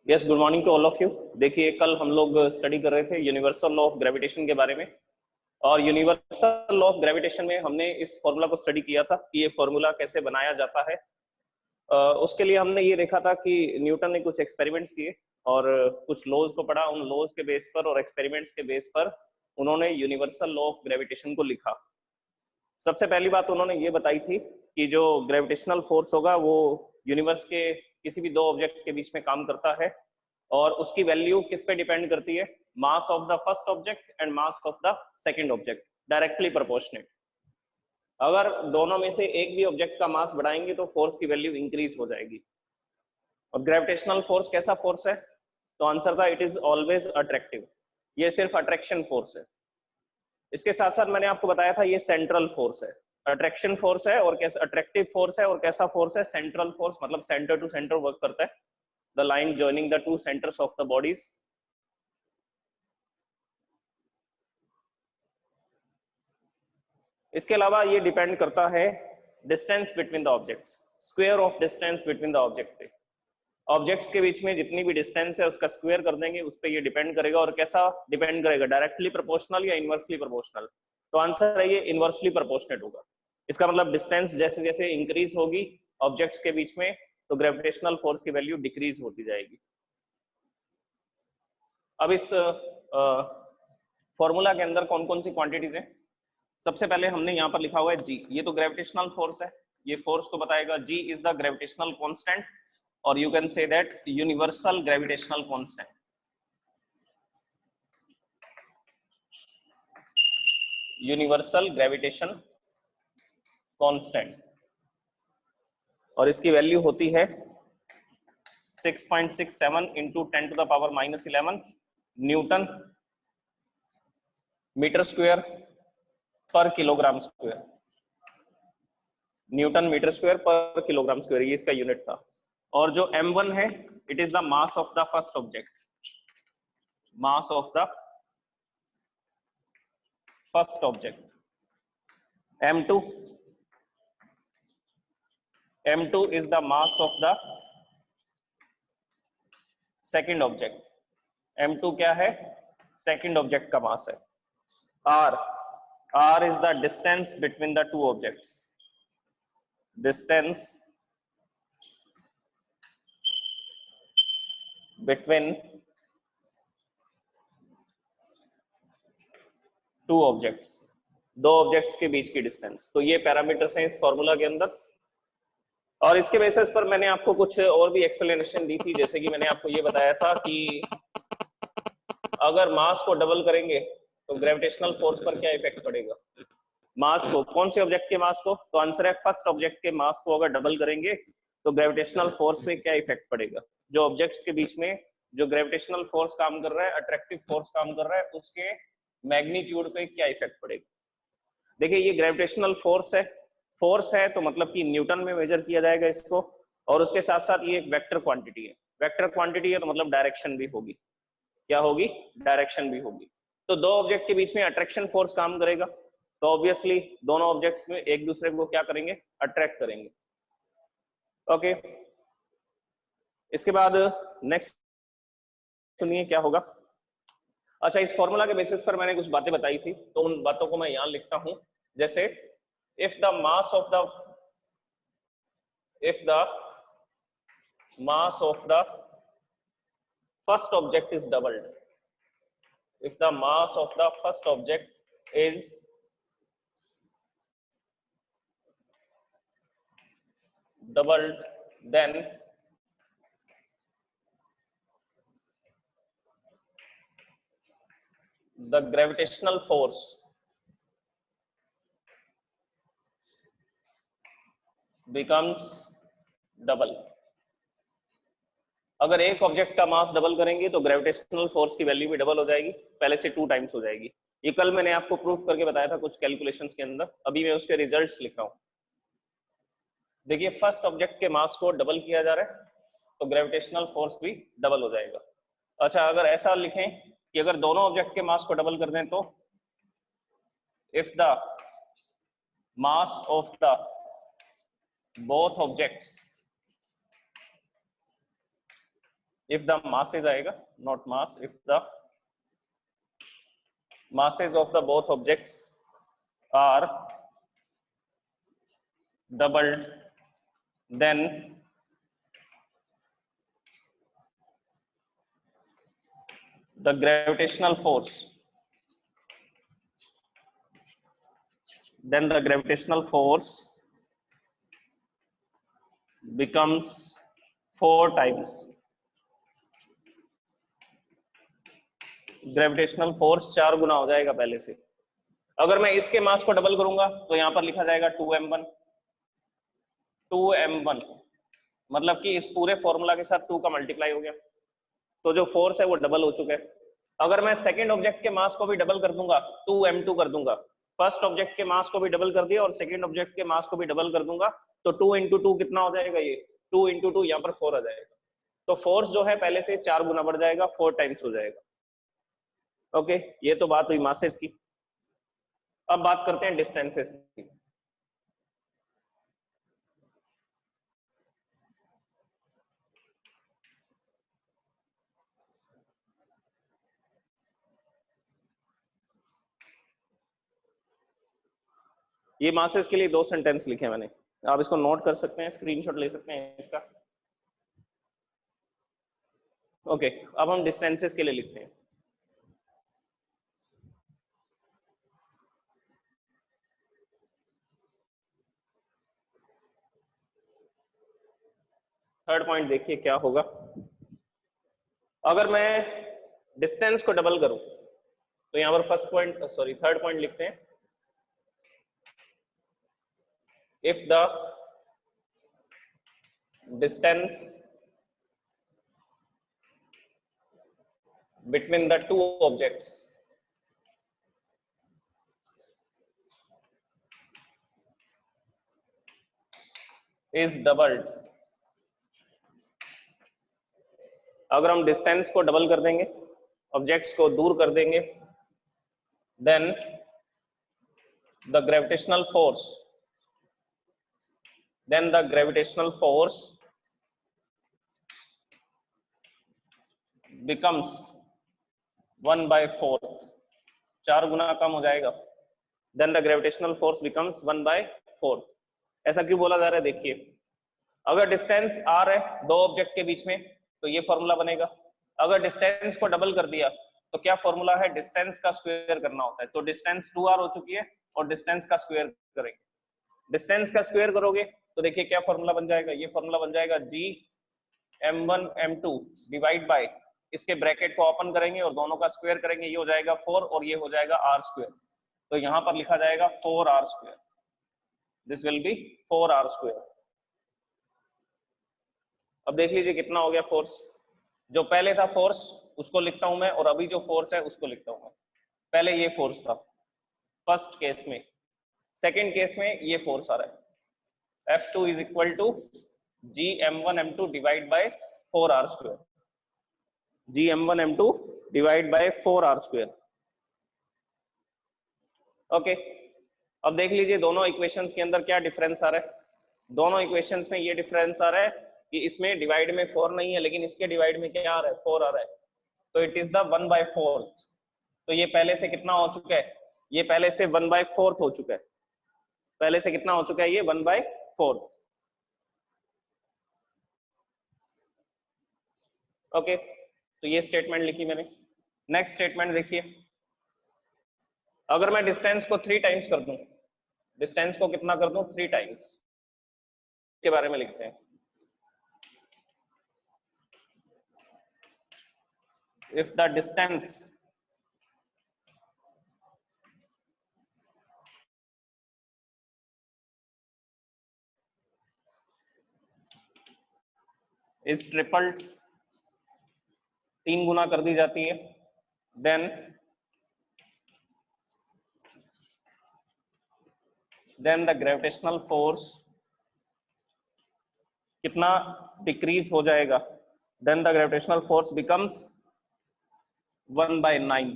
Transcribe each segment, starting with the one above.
Yes, good morning to all of you. देखिए, कल हम लोग स्टडी कर रहे थे यूनिवर्सल लॉ ऑफ ग्रेविटेशन के बारे में, और यूनिवर्सल लॉ ऑफ ग्रेविटेशन में हमने इस फॉर्मूला को स्टडी किया था कि ये फॉर्मूला कैसे बनाया जाता है। उसके लिए हमने ये देखा था कि न्यूटन ने कुछ एक्सपेरिमेंट्स किए और कुछ लॉज को पढ़ा। उन लॉज के बेस पर और एक्सपेरिमेंट्स के बेस पर उन्होंने यूनिवर्सल लॉ ऑफ ग्रेविटेशन को लिखा। सबसे पहली बात उन्होंने ये बताई थी कि जो ग्रेविटेशनल फोर्स होगा वो यूनिवर्स के किसी भी दो ऑब्जेक्ट के बीच में काम करता है, और उसकी वैल्यू किस पे डिपेंड करती है? मास of the first object and mass of the second object, directly proportionate. अगर दोनों में से एक भी ऑब्जेक्ट का मास बढ़ाएंगे तो फोर्स की वैल्यू इंक्रीज हो जाएगी। और ग्रेविटेशनल फोर्स कैसा फोर्स है? तो आंसर था इट इज ऑलवेज अट्रैक्टिव। ये सिर्फ अट्रैक्शन फोर्स है। इसके साथ साथ मैंने आपको बताया था ये सेंट्रल फोर्स है। अट्रैक्शन फोर्स है और कैसा अट्रैक्टिव फोर्स है, और कैसा फोर्स है? सेंट्रल फोर्स, मतलब सेंटर टू सेंटर वर्क करता है, the line joining the two centres of the bodies. इसके अलावा ये डिपेंड करता है distance between the objects, square of distance between the object. Objects के बीच में जितनी भी डिस्टेंस है उसका स्क्वायर कर देंगे, उस पर ये डिपेंड करेगा। और कैसा डिपेंड करेगा? डायरेक्टली प्रोपोर्शनल या इनवर्सली प्रोपोर्शनल? तो आंसर है ये इनवर्सली प्रोपोर्शनेट होगा। इसका मतलब डिस्टेंस जैसे जैसे इंक्रीज होगी ऑब्जेक्ट्स के बीच में, तो ग्रेविटेशनल फोर्स की वैल्यू डिक्रीज होती जाएगी। अब इस फॉर्मूला के अंदर कौन कौन सी क्वांटिटीज हैं? सबसे पहले हमने यहाँ पर लिखा हुआ है जी, ये तो ग्रेविटेशनल फोर्स है, ये फोर्स को बताएगा। G is the gravitational constant, और you can say that universal gravitational constant. Universal gravitation constant, और इसकी वैल्यू होती है 6.67 into 10 to the power -11 newton metre square per kilogram square. Newton metre square per kilogram square, ये इसका unit था। और जो m1 है, it is the mass of the first object. Mass of the first object. m2 is the mass of the second object। m2 क्या है? Second object का मास है। r is the distance between the two objects। distance between two objects, दो objects के बीच की distance. तो ये parameters हैं इस फॉर्मूला के अंदर, और इसके बेसिस पर मैंने आपको कुछ और भी एक्सप्लेनेशन दी थी। जैसे कि मैंने आपको ये बताया था कि अगर मास को डबल करेंगे तो ग्रेविटेशनल फोर्स पर क्या इफेक्ट पड़ेगा। मास को, कौन से ऑब्जेक्ट के मास को? तो आंसर है फर्स्ट ऑब्जेक्ट के मास को अगर डबल करेंगे तो ग्रेविटेशनल फोर्स पे क्या इफेक्ट पड़ेगा। जो ऑब्जेक्ट्स के बीच में जो ग्रेविटेशनल फोर्स काम कर रहा है, अट्रैक्टिव फोर्स काम कर रहा है, उसके मैग्नीट्यूड पे क्या इफेक्ट पड़ेगा। देखिए, ये ग्रेविटेशनल फोर्स है तो मतलब कि न्यूटन में मेजर किया जाएगा इसको, और उसके साथ साथ ये एक वेक्टर क्वांटिटी है। वेक्टर क्वांटिटी है तो मतलब डायरेक्शन भी होगी। क्या होगी? डायरेक्शन भी होगी। तो दो ऑब्जेक्ट के बीच में अट्रैक्शन फोर्स काम करेगा, तो ऑब्वियसली दोनों ऑब्जेक्ट्स में एक दूसरे को क्या करेंगे? अट्रैक्ट करेंगे। ओके, इसके बाद नेक्स्ट सुनिए क्या होगा। अच्छा, इस फॉर्मूला के बेसिस पर मैंने कुछ बातें बताई थी, तो उन बातों को मैं यहां लिखता हूं। जैसे if the mass of the first object is doubled, if the mass of the first object is doubled, then the gravitational force becomes double। अगर एक ऑब्जेक्ट का मास डबल करेंगे तो ग्रेविटेशनल फोर्स की वैल्यू भी डबल हो जाएगी, पहले से 2 टाइम्स हो जाएगी। ये कल मैंने आपको प्रूफ करके बताया था कुछ कैलकुलेशंस के अंदर, अभी मैं उसके रिजल्ट्स लिख रहा हूं। देखिए, फर्स्ट ऑब्जेक्ट के मास को डबल किया जा रहा है तो ग्रेविटेशनल फोर्स भी डबल हो जाएगा। अच्छा, अगर ऐसा लिखें कि अगर दोनों ऑब्जेक्ट के मास को डबल कर दें तो if the mass of the both objects if the masses आएगा, not mass, if the masses of the both objects are doubled, then the gravitational force becomes 4 times. Gravitational force 4 गुना हो जाएगा पहले से। अगर मैं इसके मास को डबल करूंगा तो यहां पर लिखा जाएगा 2m1, 2m1 मतलब कि इस पूरे फॉर्मूला के साथ 2 का मल्टीप्लाई हो गया, तो जो फोर्स है वो डबल हो चुका है। अगर मैं सेकंड ऑब्जेक्ट के मास को भी डबल कर दूंगा, 2m2 कर दूंगा, फर्स्ट ऑब्जेक्ट के मास को भी डबल कर दिया और सेकंड ऑब्जेक्ट के मास को भी डबल कर दूंगा, तो 2 इंटू 2 कितना हो जाएगा, ये 2 इंटू 2 यहाँ पर 4 आ जाएगा। तो फोर्स जो है पहले से 4 गुना बढ़ जाएगा, 4 टाइम्स हो जाएगा। ओके, ये तो बात हुई मासेस की। अब बात करते हैं डिस्टेंसेस की। ये मासेस के लिए 2 सेंटेंस लिखे मैंने, आप इसको नोट कर सकते हैं, स्क्रीनशॉट ले सकते हैं इसका। ओके, अब हम डिस्टेंसेस के लिए लिखते हैं। थर्ड पॉइंट देखिए क्या होगा। अगर मैं डिस्टेंस को डबल करूं तो यहां पर थर्ड पॉइंट लिखते हैं, if the distance between the two objects is doubled, अगर हम डिस्टेंस को डबल कर देंगे, ऑब्जेक्ट्स को दूर कर देंगे, then the gravitational force becomes 1/4, 4 गुना कम हो जाएगा। then the gravitational force becomes 1/4। ऐसा क्यों बोला जा रहा है, देखिए अगर डिस्टेंस r है दो ऑब्जेक्ट के बीच में तो ये फॉर्मूला बनेगा। अगर डिस्टेंस को डबल कर दिया तो क्या फॉर्मूला है, डिस्टेंस का स्क्वायर करना होता है। तो डिस्टेंस 2r हो चुकी है और डिस्टेंस का स्क्वायर करेंगे, डिस्टेंस का स्क्वायर करोगे तो देखिए क्या फॉर्मूला बन जाएगा, ये फॉर्मूला बन जाएगा Gm1 m2 डिवाइड बाय, इसके ब्रैकेट को ओपन करेंगे और दोनों का स्क्वायर करेंगे, ये हो जाएगा 4 और ये हो जाएगा r स्क्वायर, तो यहां पर लिखा जाएगा 4r square, this will be 4r square. अब देख लीजिए कितना हो गया फोर्स, जो पहले था फोर्स उसको लिखता हूं मैं और अभी जो फोर्स है उसको लिखता हूं मैं। पहले ये फोर्स था फर्स्ट केस में, सेकंड केस में ये फोर्स आ रहा है, F2 is equal to Gm1 m2 divide bye 4r square, Gm1 m2 divide bye 4r square. Okay, अब देख लीजिए दोनों इक्वेशंस के अंदर क्या डिफरेंस आ रहा है। दोनों इक्वेशंस में ये डिफरेंस आ रहा है कि इसमें डिवाइड में 4 नहीं है, लेकिन इसके डिवाइड में क्या आ रहा है, 4 आ रहा है, तो इट इज द 1/4। तो ये पहले से कितना हो चुका है, ये पहले से 1/4 हो चुका है, पहले से कितना हो चुका है, ये 1/4। ओके, तो ये स्टेटमेंट लिखी मैंने। नेक्स्ट स्टेटमेंट देखिए, अगर मैं डिस्टेंस को 3 टाइम्स कर दूं, डिस्टेंस को कितना कर दूं, 3 टाइम्स, के बारे में लिखते हैं। If the distance is tripled, 3 गुना कर दी जाती है, then the gravitational force कितना डिक्रीज हो जाएगा, then the gravitational force becomes 1/9।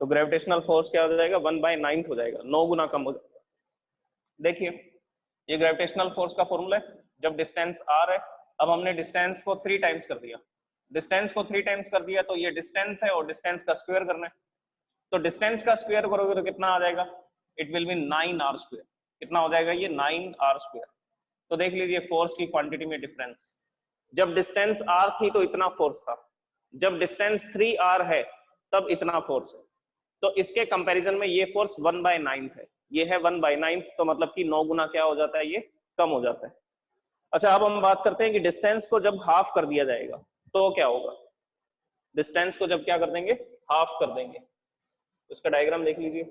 तो ग्रेविटेशनल फोर्स क्या हो जाएगा, 1/9 हो जाएगा, 9 गुना कम हो जाएगा। देखिए ये ग्रेविटेशनल फोर्स का फॉर्मूला है, जब डिस्टेंस r है अब हमने डिस्टेंस को 3 टाइम्स कर दिया, डिस्टेंस को 3 टाइम्स कर दिया, तो ये डिस्टेंस है और डिस्टेंस का स्क्वायर करना है। तो डिस्टेंस का स्क्वायर करोगे तो कितना आ जाएगा, इट विल बी 9r²। कितना हो जाएगा ये 9r²। तो देख लीजिए फोर्स की क्वांटिटी में डिफरेंस, जब डिस्टेंस r थी तो इतना फोर्स था, जब डिस्टेंस 3r है तब इतना फोर्स है। तो इसके कंपैरिजन में ये फोर्स 1/9 है, ये है 1/9, तो मतलब कि 9 गुना क्या हो जाता है, ये कम हो जाता है। अच्छा अब हम बात करते हैं कि डिस्टेंस को जब हाफ कर दिया जाएगा तो क्या होगा। डिस्टेंस को जब क्या कर देंगे, हाफ कर देंगे, तो इसका डायग्राम देख लीजिए।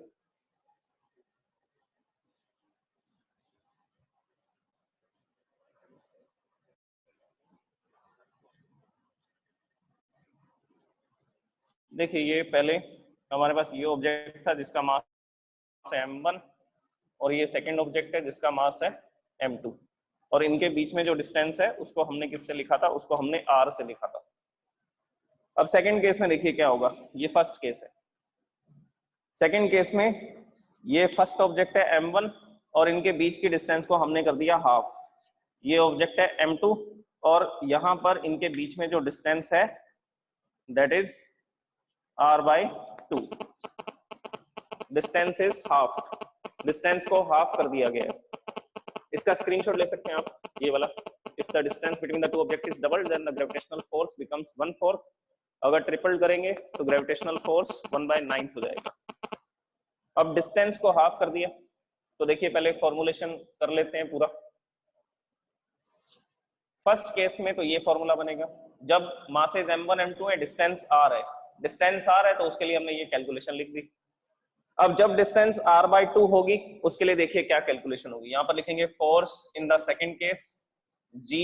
देखिए ये पहले हमारे पास ये ऑब्जेक्ट था जिसका मास है m1, और ये सेकंड ऑब्जेक्ट है जिसका मास है m2, और इनके बीच में जो डिस्टेंस है उसको हमने किससे लिखा था, उसको हमने r से लिखा था। अब सेकंड केस में देखिए क्या होगा, ये फर्स्ट केस है। सेकंड केस में ये फर्स्ट ऑब्जेक्ट है m1 और इनके बीच की डिस्टेंस को हमने कर दिया हाफ। ये ऑब्जेक्ट है m2 और यहां पर इनके बीच में जो डिस्टेंस है that is r/2। Distance is half, distance को हाफ कर दिया गया है। इसका स्क्रीनशॉट ले सकते हैं आप, ये वाला। If the distance between the two object is double then the gravitational force becomes 1/4। अगर ट्रिपल करेंगे तो ग्रेविटेशनल फोर्स 1/9 हो जाएगा। अब डिस्टेंस को हाफ कर दिया, तो देखिए पहले फॉर्मुलेशन कर लेते हैं पूरा। फर्स्ट केस में तो ये फॉर्मूला बनेगा, जब मासेज m1 m2 है, डिस्टेंस r है, डिस्टेंस r है तो उसके लिए हमने ये कैलकुलेशन लिख दी। अब जब डिस्टेंस r/2 होगी उसके लिए देखिए क्या कैलकुलेशन होगी, यहां पर लिखेंगे force in the second case g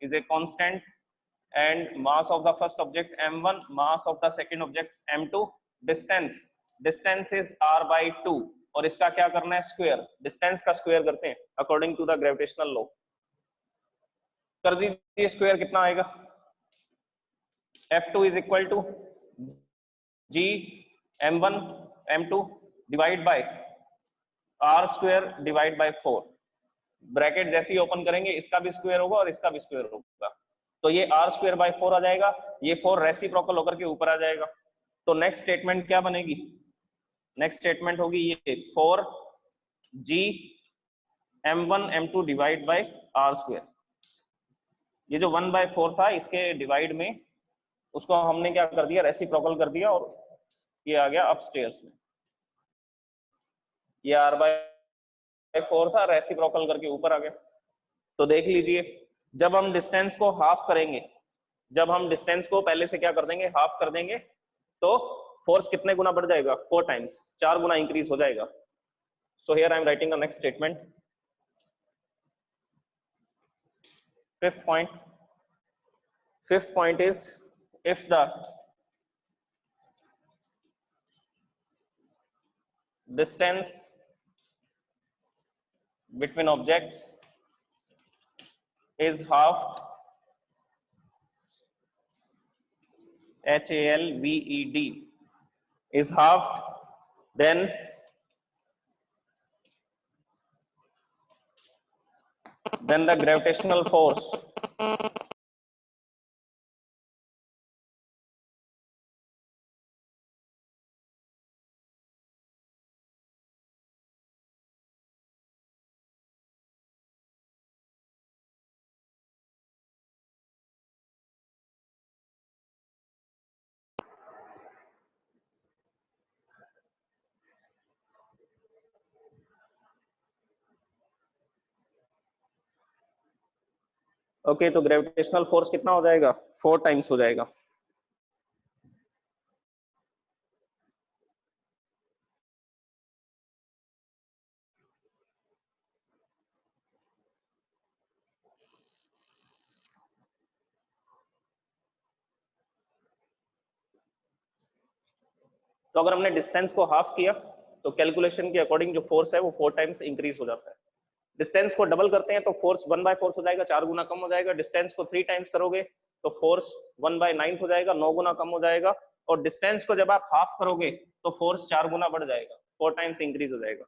is a constant and mass of the first object m1, mass of the second object m2, distance is r/2 और इसका क्या करना है, स्क्वायर, डिस्टेंस का स्क्वायर करते हैं according to the gravitational law. कर दीजिए स्क्वायर, कितना आएगा, F2 is equal to G m1 m2 divide by r² divide by 4। Bracket जैसे ही ओपन करेंगे इसका भी स्क्वायर होगा और इसका भी स्क्वायर होगा, तो ये r²/4 आ जाएगा, ये 4 रेसिप्रोकल होकर के ऊपर आ जाएगा। तो नेक्स्ट स्टेटमेंट क्या बनेगी, नेक्स्ट स्टेटमेंट होगी ये 4G m1 m2 divide by r²। ये जो 1/4 था इसके डिवाइड में उसको हमने क्या कर दिया, रेसिप्रोकल कर दिया और ये आ गया अपस्टेयर्स में। ये r/4 था, रेसिप्रोकल करके ऊपर आ गया। तो देख लीजिए जब हम डिस्टेंस को हाफ करेंगे, जब हम डिस्टेंस को पहले से क्या कर देंगे, हाफ कर देंगे, तो फोर्स कितने गुना बढ़ जाएगा, 4 टाइम्स, 4 गुना इंक्रीज हो जाएगा। So here I am writing the next statement. Fifth point is, if the distance between objects is halved, HALVED is halved, then the gravitational force okay तो ग्रेविटेशनल फोर्स कितना हो जाएगा, 4 times हो जाएगा। तो अगर हमने डिस्टेंस को हाफ किया तो कैलकुलेशन के अकॉर्डिंग जो फोर्स है वो 4 टाइम्स इंक्रीज हो जाता है। डिस्टेंस को डबल करते हैं तो फोर्स 1/4 हो जाएगा, 4 गुना कम हो जाएगा। डिस्टेंस को 3 टाइम्स करोगे तो फोर्स 1/9 हो जाएगा, 9 गुना कम हो जाएगा। और डिस्टेंस को जब आप हाफ करोगे तो फोर्स 4 गुना बढ़ जाएगा, 4 टाइम्स इंक्रीज हो जाएगा।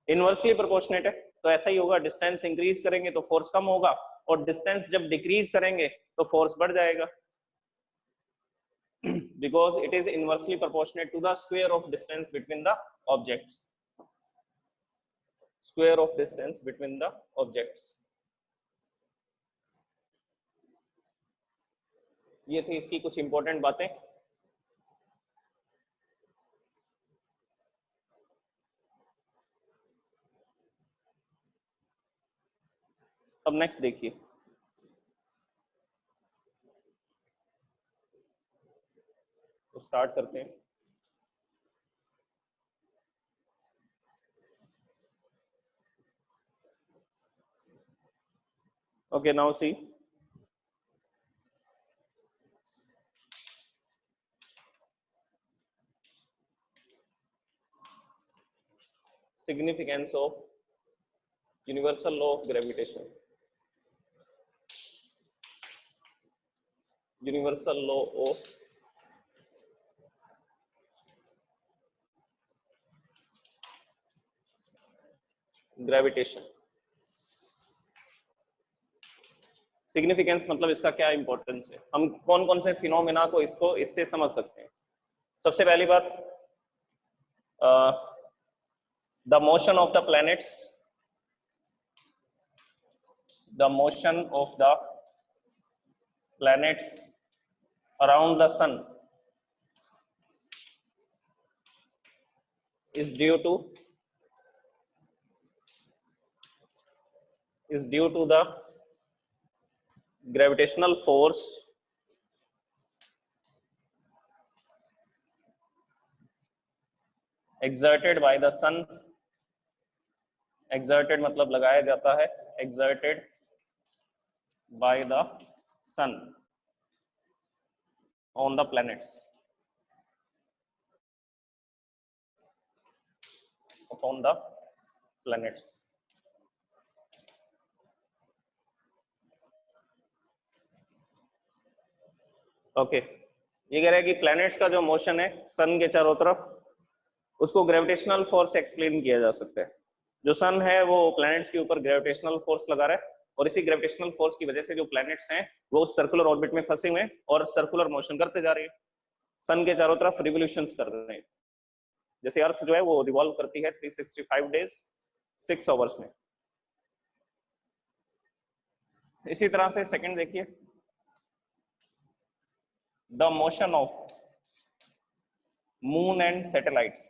इनवर्सली प्रोपोर्शनेट है, तो ऐसा ही होगा, डिस्टेंस इंक्रीज करेंगे तो फोर्स कम होगा और डिस्टेंस जब डिक्रीज करेंगे तो फोर्स बढ़ जाएगा, because it is inversely proportionate to the square of distance between the objects. Square of distance between the objects. ये थी इसकी कुछ इंपॉर्टेंट बातें। अब नेक्स्ट देखिए, तो स्टार्ट करते हैं। Okay, now see, significance of universal law of gravitation. Universal law of gravitation. Significance मतलब इसका क्या इंपॉर्टेंस है, हम कौन कौन से फिनोमेना को इससे समझ सकते हैं। सबसे पहली बात, the motion of the planets, the motion of the planets around the sun is due to the gravitational force exerted by the sun. exerted मतलब लगाया जाता है, exerted by the sun on the planets, upon the planets. Okay, ये कह रहा है कि planets का जो मोशन है सन के चारों तरफ, उसको ग्रेविटेशनल फोर्स एक्सप्लेन किया जा सकता है। जो सन है वो प्लैनेट्स के ऊपर ग्रेविटेशनल फोर्स लगा रहा है, और इसी ग्रेविटेशनल फोर्स की वजह से जो प्लैनेट्स हैं वो सर्कुलर ऑर्बिट में फंसे हुए हैं और सर्कुलर मोशन करते जा रहे हैं, सन के चारों तरफ रिवोल्यूशंस कर रहे हैं। जैसे अर्थ जो है वो रिवॉल्व करती है 365 डेज 6 आवर्स में। इसी तरह से सेकंड देखिए, the motion of moon and satellites,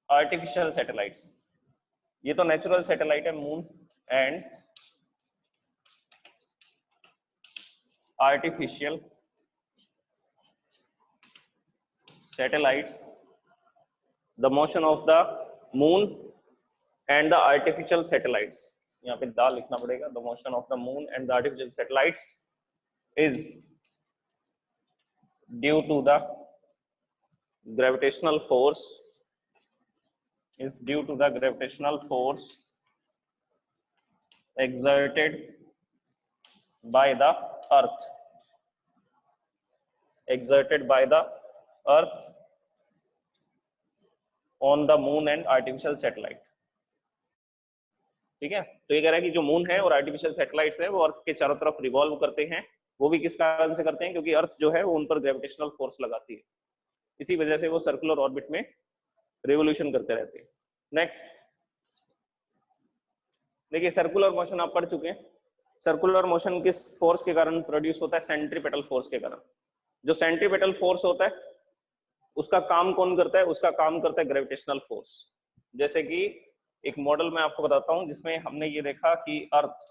artificial satellites, ये तो नेचुरल सैटेलाइट है moon and artificial satellites, the motion of the moon and the artificial satellites, यहाँ पे दा लिखना पड़ेगा, the motion of the moon and the artificial satellites is due to the gravitational force, is due to the gravitational force exerted by the earth, exerted by the earth on the moon and artificial satellite. ठीक है, तो ये कह रहा है कि जो moon है और आर्टिफिशियल सैटेलाइट्स है वो अर्थ के चारों तरफ रिवॉल्व करते हैं, वो भी किस कारण से करते हैं, क्योंकि अर्थ जो है वो उन पर ग्रेविटेशनल फोर्स लगाती है, इसी वजह से वो सर्कुलर ऑर्बिट में रिवोल्यूशन करते रहते हैं। नेक्स्ट देखिए, सर्कुलर मोशन आप पढ़ चुके हैं। सर्कुलर मोशन किस फोर्स के कारण प्रोड्यूस होता है? सेंट्रीपेटल फोर्स के कारण। जो सेंट्रीपेटल फोर्स होता है उसका काम कौन करता है? उसका काम करता है ग्रेविटेशनल फोर्स। जैसे कि एक मॉडल मैं आपको बताता हूं जिसमें हमने ये देखा कि अर्थ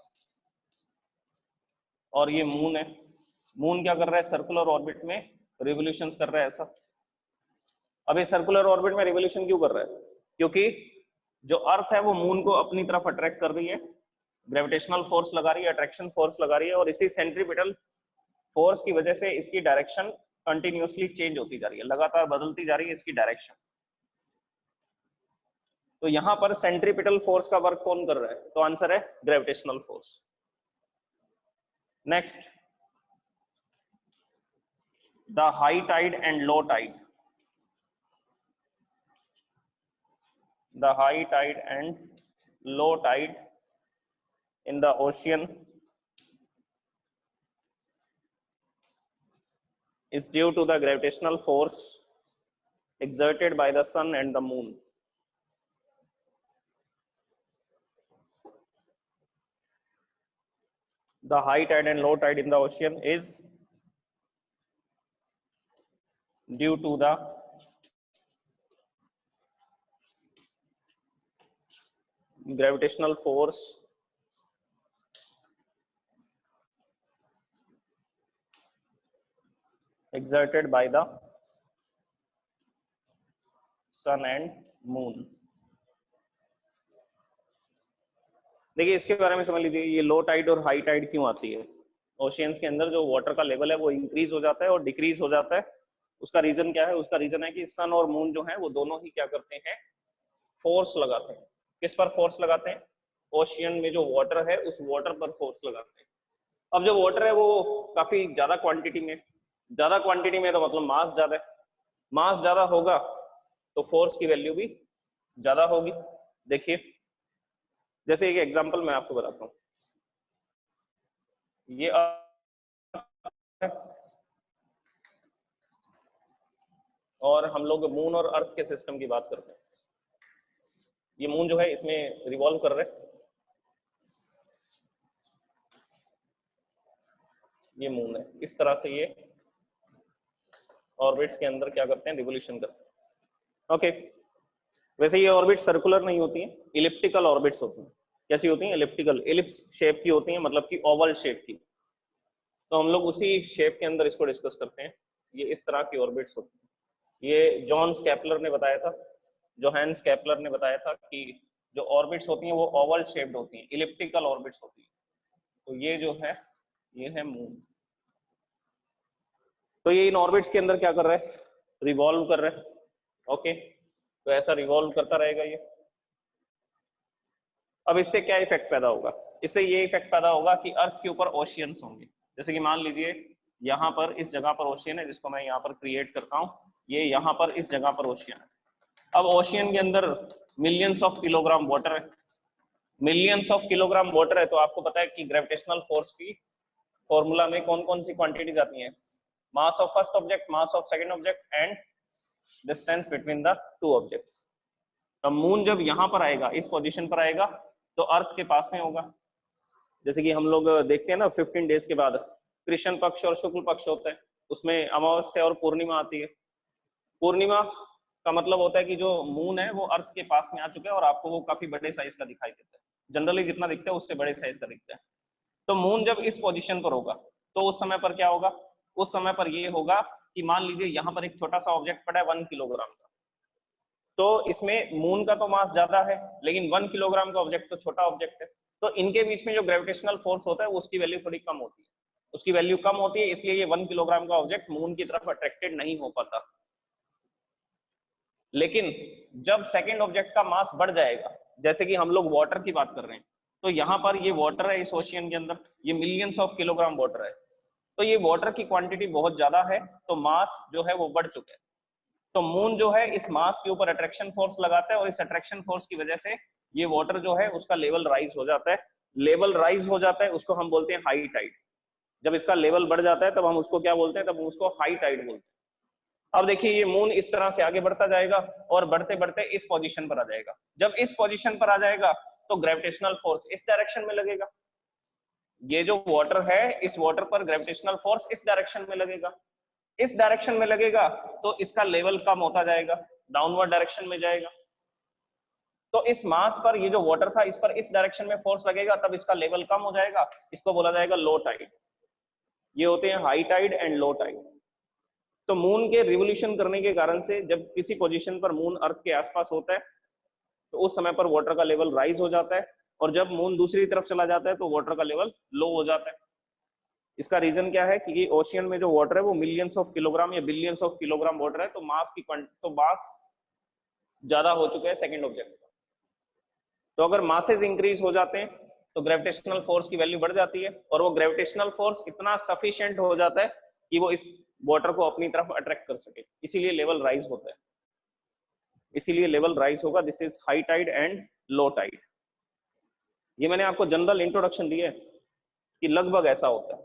और ये मून है, मून क्या कर रहा है? सर्कुलर ऑर्बिट में रिवोल्यूशंस कर रहा है ऐसा। अब ये सर्कुलर ऑर्बिट में रिवोल्यूशन क्यों कर रहा है? क्योंकि जो अर्थ है वो मून को अपनी तरफ अट्रैक्ट कर रही है, ग्रेविटेशनल फोर्स लगा रही है, अट्रैक्शन फोर्स लगा रही है, और इसी सेंट्रीपिटल फोर्स की वजह से इसकी डायरेक्शन कंटिन्यूअसली चेंज होती जा रही है, लगातार बदलती जा रही है इसकी डायरेक्शन। तो यहां पर सेंट्रीपिटल फोर्स का वर्क कौन कर रहा है? तो आंसर है gravitational force. Next, the high tide and low tide, the high tide and low tide in the ocean is due to the gravitational force exerted by the sun and the moon. The high tide and low tide in the ocean is due to the gravitational force exerted by the sun and moon. देखिए इसके बारे में समझ लीजिए, ये low tide और high Tide क्यों आती है। ओशियंस के अंदर जो वाटर का लेवल है वो इंक्रीज हो जाता है और डिक्रीज हो जाता है। उसका रीजन क्या है? उसका रीजन है कि सन और मून जो है वो दोनों ही क्या करते हैं, फोर्स लगाते हैं। किस पर फोर्स लगाते हैं? ओशियन में जो वाटर है उस वाटर पर फोर्स लगाते हैं। अब जो वाटर है वो काफी ज्यादा क्वांटिटी में, ज्यादा क्वांटिटी में तो मतलब मास ज्यादा है, मास ज्यादा होगा तो फोर्स की वैल्यू भी ज्यादा होगी। देखिए जैसे एक एग्जांपल मैं आपको बताता हूं, ये और हम लोग मून और अर्थ के सिस्टम की बात करते हैं। ये मून जो है इसमें रिवॉल्व कर रहे, ये मून है, इस तरह से ये ऑर्बिट्स के अंदर क्या करते हैं, रिवोल्यूशन करते हैं। ओके, वैसे ये ऑर्बिट सर्कुलर नहीं होती है, इलिप्टिकल ऑर्बिट्स होती हैं। कैसी होती हैं? इलिप्टिकल, इलिप्स शेप की होती हैं, मतलब कि ओवल शेप की। तो हम लोग उसी शेप के अंदर इसको डिस्कस करते हैं। ये इस तरह की ऑर्बिट्स होती हैं। ये जॉन केपलर ने बताया था, जोहान्स केपलर ने बताया था कि जो ऑर्बिट्स होती हैं वो ओवल शेप्ड होती हैं, इलिप्टिकल ऑर्बिट्स होती हैं। तो ये जो है ये है मून। तो ये इन ऑर्बिट्स के अंदर क्या कर रहा है, रिवॉल्व कर रहा है। ओके, तो ऐसा रिवॉल्व करता रहेगा ये। अब इससे क्या इफेक्ट पैदा होगा? इससे ये इफेक्ट पैदा होगा कि अर्थ के ऊपर ओशियंस होंगे। जैसे कि मान लीजिए यहाँ पर इस जगह पर ओशियन है, जिसको मैं यहाँ पर क्रिएट करता हूँ, ये यहाँ पर इस जगह पर ओशियन है। अब ओशियन के अंदर मिलियंस ऑफ किलोग्राम वाटर है, मिलियंस ऑफ किलोग्राम वाटर है। तो आपको पता है कि ग्रेविटेशनल फोर्स की फॉर्मूला में कौन कौन सी क्वांटिटीज आती हैं? Mass of first object, mass of second object and distance between the two objects. तो मून जब यहाँ पर आएगा, इस पोजीशन पर आएगा, तो अर्थ के पास में होगा। जैसे कि हम लोग देखते हैं ना, 15 डेज के बाद कृष्ण पक्ष और शुक्ल पक्ष होता है, उसमें अमावस्या और पूर्णिमा आती है। पूर्णिमा का मतलब होता है कि जो मून है वो अर्थ के पास में आ चुका है और आपको वो काफी बड़े साइज का दिखाई देता है। जनरली जितना दिखता है उससे बड़े साइज का दिखता है। तो मून जब इस पोजीशन पर होगा तो उस समय पर क्या होगा? उस समय पर ये होगा कि मान लीजिए यहाँ पर एक छोटा सा ऑब्जेक्ट पड़ा है 1 किलोग्राम का। तो इसमें मून का तो मास ज्यादा है, लेकिन 1 किलोग्राम का ऑब्जेक्ट तो छोटा ऑब्जेक्ट है। तो इनके बीच में जो ग्रेविटेशनल फोर्स होता है उसकी वैल्यू थोड़ी कम होती है, उसकी वैल्यू कम होती है, इसलिए ये 1 किलोग्राम का ऑब्जेक्ट मून की तरफ अट्रैक्टेड नहीं हो पाता। लेकिन जब सेकेंड ऑब्जेक्ट का मास बढ़ जाएगा, जैसे कि हम लोग वाटर की बात कर रहे हैं, तो यहाँ पर ये वाटर है इस ओशियन के अंदर, ये मिलियंस ऑफ किलोग्राम वाटर है। तो ये वाटर की क्वांटिटी बहुत ज्यादा है, तो मास जो है वो बढ़ चुका है। तो मून जो है इस मास के ऊपर अट्रैक्शन फोर्स लगाता है और इस अट्रैक्शन फोर्स की वजह से ये वाटर जो है उसका लेवल राइज हो जाता है। लेवल राइज हो जाता है, उसको हम बोलते हैं हाई टाइड। जब इसका लेवल बढ़ जाता है तब हम उसको क्या बोलते हैं? तब उसको हाई टाइड बोलते हैं। अब देखिए ये मून इस तरह से आगे बढ़ता जाएगा और बढ़ते बढ़ते इस पोजीशन पर आ जाएगा। जब इस पोजीशन पर आ जाएगा तो ग्रेविटेशनल फोर्स इस डायरेक्शन में लगेगा। ये जो वाटर है, इस वाटर पर ग्रेविटेशनल फोर्स इस डायरेक्शन में लगेगा। इस डायरेक्शन में लगेगा तो इसका लेवल कम होता जाएगा, डाउनवर्ड डायरेक्शन में जाएगा। तो इस मास पर ये जो वाटर था इस पर इस डायरेक्शन में फोर्स लगेगा, तब इसका लेवल कम हो जाएगा, इसको बोला जाएगा लो टाइड। ये होते हैं high tide and low tide. तो मून के रिवोल्यूशन करने के कारण से जब किसी पोजीशन पर मून अर्थ के आसपास होता है तो उस समय पर वाटर का लेवल राइज हो जाता है, और जब मून दूसरी तरफ चला जाता है तो वाटर का लेवल लो हो जाता है। इसका रीजन क्या है कि ओशियन में जो वाटर है वो मिलियंस ऑफ किलोग्राम या बिलियंस ऑफ किलोग्राम वाटर है, तो मास ज्यादा हो चुका है सेकंड ऑब्जेक्ट का। तो अगर मासेस इंक्रीज हो जाते हैं तो ग्रेविटेशनल फोर्स की वैल्यू बढ़ जाती है, और वो ग्रेविटेशनल फोर्स इतना सफिशिएंट हो जाता है कि वो इस वाटर को अपनी तरफ अट्रैक्ट कर सके, इसीलिए लेवल राइज होता है, इसीलिए लेवल राइज होगा। This is high tide and low tide. ये मैंने आपको जनरल इंट्रोडक्शन दी है कि लगभग ऐसा होता है।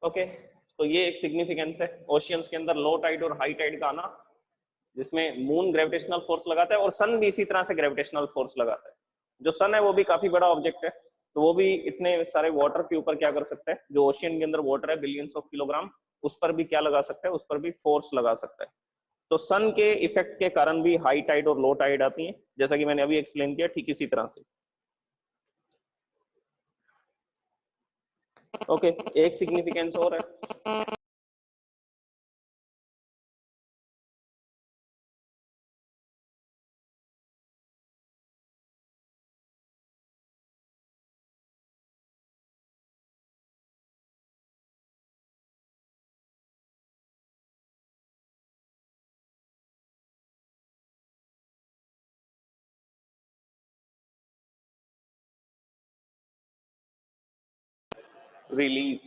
ओके, तो ये एक सिग्निफिकेंस है ओशियंस के अंदर लो टाइड और हाई टाइड का आना, जिसमें मून ग्रेविटेशनल फोर्स लगाता है और सन भी इसी तरह से ग्रेविटेशनल फोर्स लगाता है। जो सन है वो भी काफी बड़ा ऑब्जेक्ट है, तो वो भी इतने सारे वाटर के ऊपर क्या कर सकता है, जो ओशियन के अंदर वाटर है बिलियंस ऑफ किलोग्राम, उस पर भी क्या लगा सकता है, उस पर भी फोर्स लगा सकता है। तो सन के इफेक्ट के कारण भी हाई टाइड और लो टाइड आती है, जैसा कि मैंने अभी एक्सप्लेन किया, ठीक इसी तरह से। ओके, एक सिग्निफिकेंस और है, रिलीज।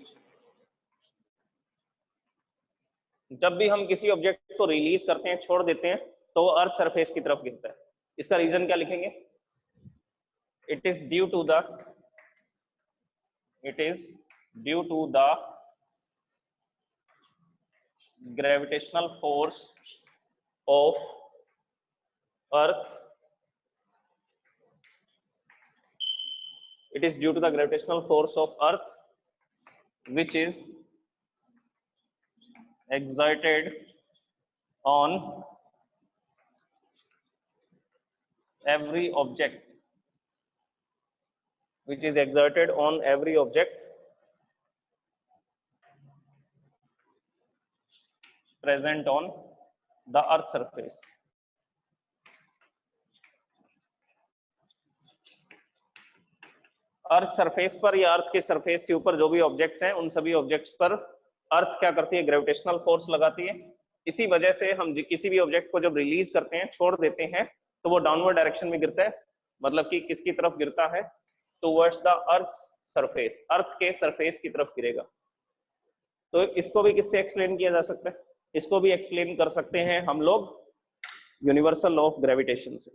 जब भी हम किसी ऑब्जेक्ट को रिलीज करते हैं, छोड़ देते हैं, तो वो अर्थ सरफेस की तरफ गिरता है। इसका रीजन क्या लिखेंगे? It is due to the it is due to the gravitational force of earth. It is due to the gravitational force of earth which is exerted on every object, which is exerted on every object present on the earth surface. Earth surface पर या अर्थ के surface के ऊपर जो भी objects हैं, उन सभी ऑब्जेक्ट्स पर अर्थ क्या करती है, ग्रेविटेशनल फोर्स लगाती है। इसी वजह से हम किसी भी ऑब्जेक्ट को जब रिलीज करते हैं, छोड़ देते हैं, तो वो डाउनवर्ड डायरेक्शन में गिरता है, मतलब कि किसकी तरफ गिरता है, टुवर्ड्स द अर्थ सरफेस, अर्थ के सरफेस की तरफ गिरेगा। तो इसको भी किससे एक्सप्लेन किया जा सकता है? इसको भी एक्सप्लेन कर सकते हैं हम लोग यूनिवर्सल लॉ ऑफ ग्रेविटेशन से।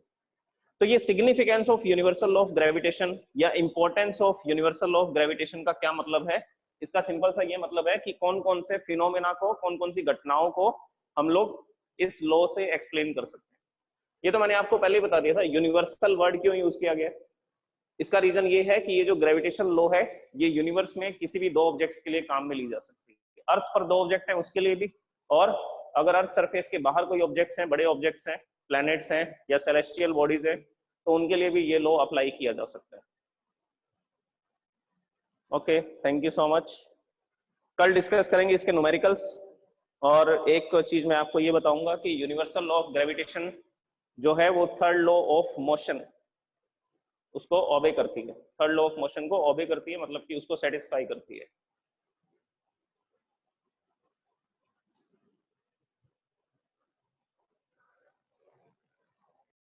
तो ये significance of universal law of gravitation या importance of universal law of gravitation का क्या मतलब है? इसका सिंपल सा ये मतलब है कि कौन कौन से फिनोमेना को, कौन कौन सी घटनाओं को हम लोग इस लॉ से एक्सप्लेन कर सकते हैं। ये तो मैंने आपको पहले ही बता दिया था, यूनिवर्सल वर्ड क्यों यूज किया गया। इसका रीजन ये है कि ये जो ग्रेविटेशन लॉ है, ये यूनिवर्स में किसी भी दो ऑब्जेक्ट्स के लिए काम में ली जा सकती है। अर्थ पर दो ऑब्जेक्ट हैं उसके लिए भी, और अगर अर्थ सरफेस के बाहर कोई ऑब्जेक्ट्स हैं, बड़े ऑब्जेक्ट्स हैं, प्लैनेट्स हैं या सेलेस्टियल बॉडीज हैं, तो उनके लिए भी ये लॉ अप्लाई किया जा सकता है। Okay, thank you so much. कल डिस्कस करेंगे इसके न्यूमेरिकल्स, और एक चीज मैं आपको ये बताऊंगा कि यूनिवर्सल लॉ ऑफ ग्रेविटेशन जो है वो थर्ड लॉ ऑफ मोशन उसको ओबे करती है, थर्ड लॉ ऑफ मोशन को ओबे करती है, मतलब कि उसको सेटिस्फाई करती है।